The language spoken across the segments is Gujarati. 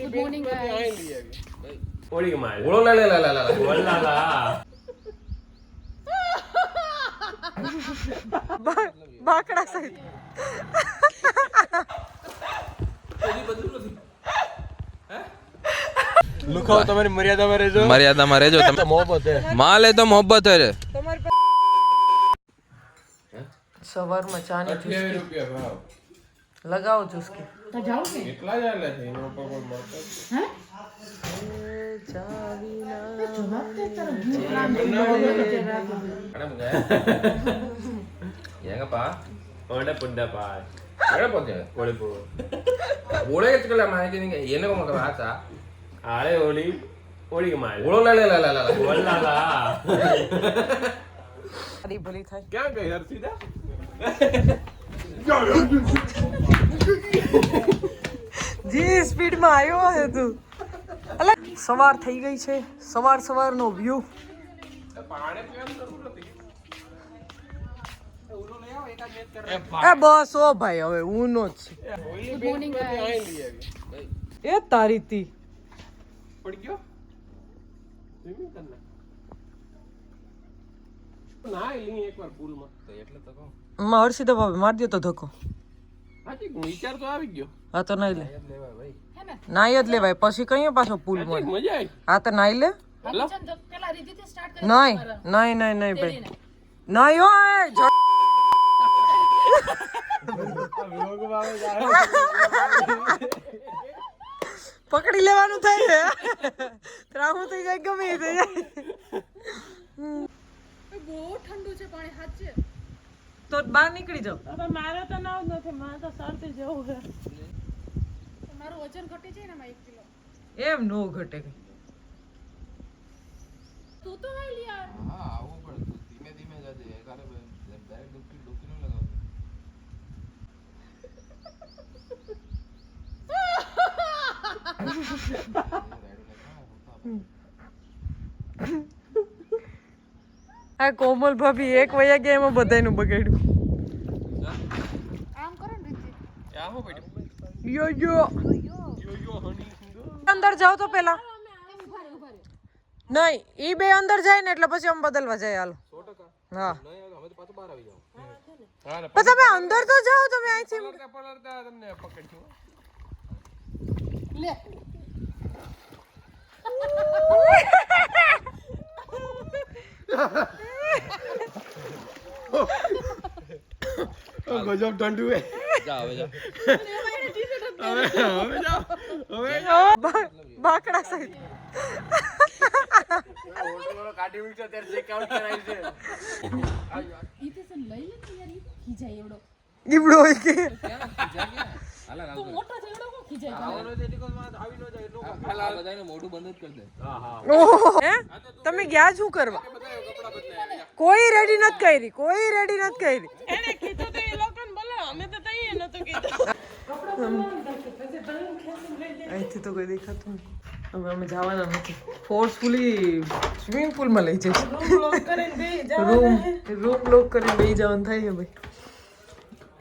Good morning, guys. ઓળી કમાલ ઓળો લે વલ્લાલા બાકડા સહિત લુખાઓ તમારી મર્યાદામાં રહેજો મર્યાદામાં રહેજો તમે મોહબ્બત હે માલ હે તો મોહબ્બત હે રે સવારમાં ચાની 28 રૂપિયા ભાવ લગાવો ચુસ્કી તો જાઓ કે કેટલા જ આલે છે એનો ઉપર કોઈ મળતો હે જવાબ દે તારો ભૂખ ఏంగపా ઓડે પુડ્ડા પાસ ఎడపోతే ઓળે પો ఓడే ఎత్తుకల మాకి ఏనగ మగ రాత આળે ઓળી ઓળી કમાલ ఓళో లే વલ્લાલા સારી ભલી થાય ક્યાં ગઈ હર્ષિદા જી સ્પીડમાં આવ્યો હે તું અલે સવાર થઈ ગઈ છે સવારનો વ્યૂ પાણી પીવાનું જરૂર નથી એ બસ ઓ ભાઈ હવે ઊનો જ છે Good morning, guys. એ તારી તી પડી ગયો સ્વિમિંગ કરના ના એલી એકવાર પૂલમાં તો એટલે તો કહું માં હર્ષિતા ભાભી માર દો તો ધક્કો હાજી વિચાર તો આવી ગયો હા તો નાઈ લે લેવાય ભાઈ હે ને નાઈ જ લેવાય પછી કઈ પાછો પુલ માં મજા આવી હા તો નાઈ લે હેલો પેલા રીતિથી સ્ટાર્ટ કરી નહીં ભાઈ નાઈ હો એ પકડી લેવાનું થાય છે ત્રાહું થઈ જાય ગમે એ થઈ જાય બહુ ઠંડુ છે પાણી હાથ છે તો બહાર નીકળી જાઓ મારે તો નાવ નથી મારે તો શરતી જવું છે મારું વજન ઘટી જાય ને માં 1 કિલો એમ નો ઘટે કઈ તું તો હાલ યાર હા આવું પણ ધીમે ધીમે જજે એકારે ડાયરેક્ટ ડુબકી ન લગાવ આ કોમલ ભાભી એક વયા ગયા એમાં બધાયનું બગાડ્યું આમ કરો ને રીતિ ક્યાં હો બેટી યો યો હની અંદર જાઓ તો પેલા ઉભા રે નહીં ઈ બે અંદર જાય ને એટલે પછી આમ બદલવા જાય હાલો 100% હા નહીં હવે તો પાછું બહાર આવી જાવ પણ તમે અંદર તો જાઓ તમે અહીંથી પલળતા તમને પકડ્યું લે ગજબ ઠંડુ હે જા હવે જા હવે જાઓ બાકડા સહિત કાઢી મીટર ત્યારે ચેકઆઉટ કરાવી છે ઈ તે સન લઈ લે ને યાર ઈ ખીજાય એવડો ઈવડો હોય કે તું મોટો છે એવડો કો ખીજાય આવવાનો છે એટલી કોમાં આવી ન જાય એટલો આ બધાને મોઢું બંધ જ કરી દે ઓહો હે તમે ગયા શું કરવા કોઈ રેડી નથી કરી એને કીધું તો એ લોકોને બોલો અમે તો તઈએ નતો કીધું અહીંથી તો કોઈ દેખાતું નહીં હવે અમે જવાના નથી ફોર્સફુલી સ્વિમિંગ પુલમાં લઈ જઈશ રૂમ લોક કરીને બેસી જવાનું થાય છે ભાઈ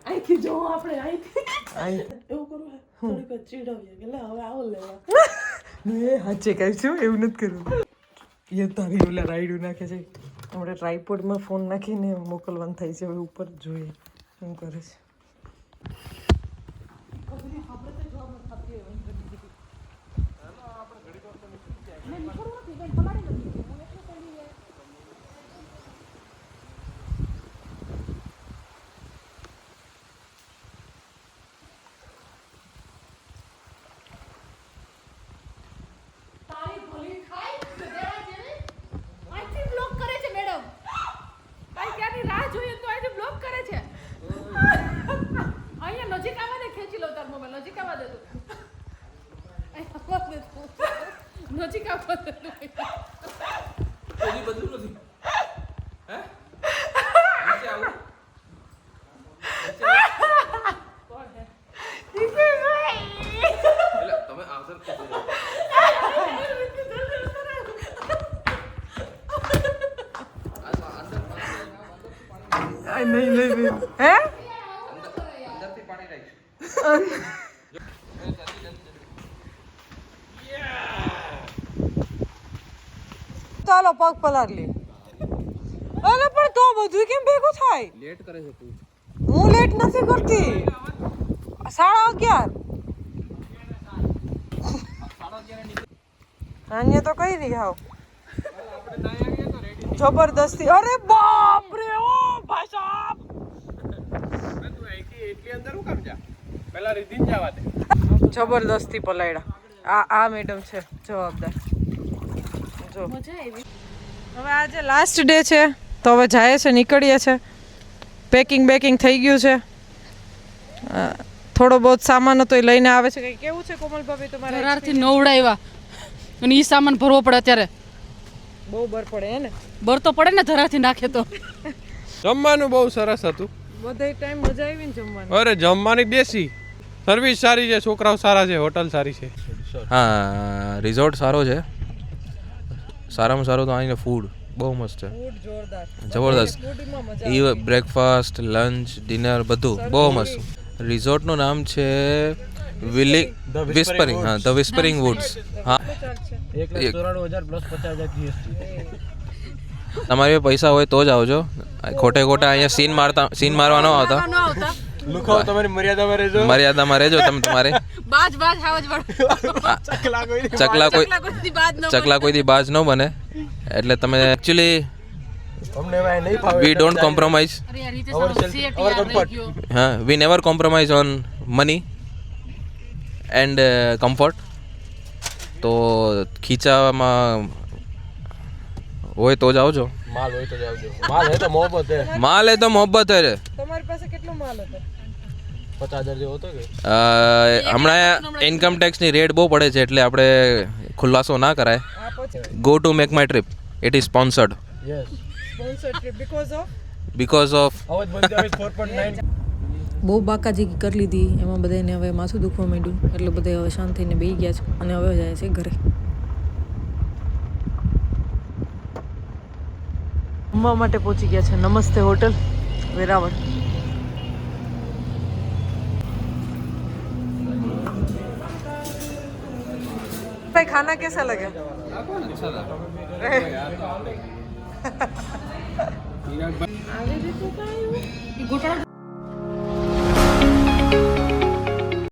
અહીંથી જો આપણે અહીંથી અહીં એવું કરું થોડીક ચીડાવીએ કે લે હવે આવો લેવા મેં હાચે કહ્યું છું એવું નથી કરવું એ તારી ઓલા રાઈડું નાખે છે આપણે ટ્રાયપોડમાં ફોન નાખીને મોકલવાનું થાય છે હવે ઉપર જોઈએ શું કરે છે અહીંથી બ્લોક કરે છે મેડમ ભાઈ ક્યાંની રાહ જોઈએ તો અહીંથી બ્લોક કરે છે અહીંયા નજીક આવવા દે ખેંચી લો તાર મોબાઈલ નજીક આવવા દે તું નજીક આવવા દે કોઈ બદલું નથી હે નીચે આવું એટલે તમે આન્સર કરો નહીં હે અંદરથી પાણી નાખીશું હાલો પગ પલાર લે. અરે પણ તો બધું કેમ ભેગું થાય? લેટ કરે છે તું. હું લેટ નથી કરતી. 11:30. અહીંયા તો કઈ રહી હાવ જબરદસ્તી. અરે બાપ રે ઓ ભાઈ સાહેબ. જબરદસ્તી પલાયડા. આ મેડમ છે જવાબદાર. જો મજા આવી. હવે આજે લાસ્ટ ડે છે તો હવે જાય છે, નીકળીએ છે. પેકિંગ થઈ ગયું છે. થોડો બહુ સામાન હતો એ લઈને આવે છે. કંઈ કેવું છે કોમલ ભાભી તમારે? ઘરારથી નવડાવ્યા અને ઈ સામાન ભરવો પડે અત્યારે. બહુ બર પડે હે ને? બર તો પડે ને ધરાથી નાખે તો. જમવાનું બહુ સરસ હતું. બધે ટાઈમ મજા આવી ને જમવાની. અરે જમવાની દેશી, સર્વિસ સારી છે, છોકરાઓ સારા છે, હોટલ સારી છે. હા રિઝોર્ટ સારો છે. સારામાં સારું તો અહીંનો ફૂડ બહુ મસ્ત છે, ફૂડ જોરદાર. જબરદસ્ત. ફૂડમાં મજા એ બ્રેકફાસ્ટ, લંચ, ડિનર બધું બહુ મસ્ત. રિઝોર્ટનું નામ છે વિસ્પરિંગ. હા ધ વિસ્પરિંગ વુડ્સ. હા તમારી પૈસા હોય તો જ આવજો. ખોટે ખોટા અહીંયા સીન મારવા ન આવતા. લુખાઓ તમારી મર્યાદામાં રહેજો. મર્યાદામાં રહેજો તમે તમારે. બાજ હાવજ વળ. ચકલા કોઈ દી બાજ ન બને. એટલે તમે એકચ્યુઅલી અમને ભાઈ નહીં ફાવે. We don't compromise. અરે યાર રીતે સારો સેટ યાર રહી ગયો. હા વી never compromise on money and comfort. તો ખીચામાં હોય તો જ આવજો. માલ હોય તો જ આવજો. માલ હે તો મોહબ્બત હે. માલ હે તો મોહબ્બત હે. તમારી પાસે કેટલો માલ હતો? 50,000 જેવો હતો કે? હમણાં ઇન્કમ ટેક્સની રેટ બહુ પડે છે એટલે આપણે ખુલાસો ના કરાય. આ પછી go to make my trip. It is sponsored yes. Sponsor trip because of અવાજ બંધ આવે 4.9. બહુ બાકાજી કરી લીધી એમાં બધાને હવે માથું દુખવા માંડ્યું એટલે બધા હવે શાંત થઈને બેસી ગયા છે અને હવે જાય છે ઘરે. જમવા માટે પહોંચી ગયા છે નમસ્તે હોટલ વેરાવળ. ભાઈ ખાના कैसा लगा? ઘોટાળા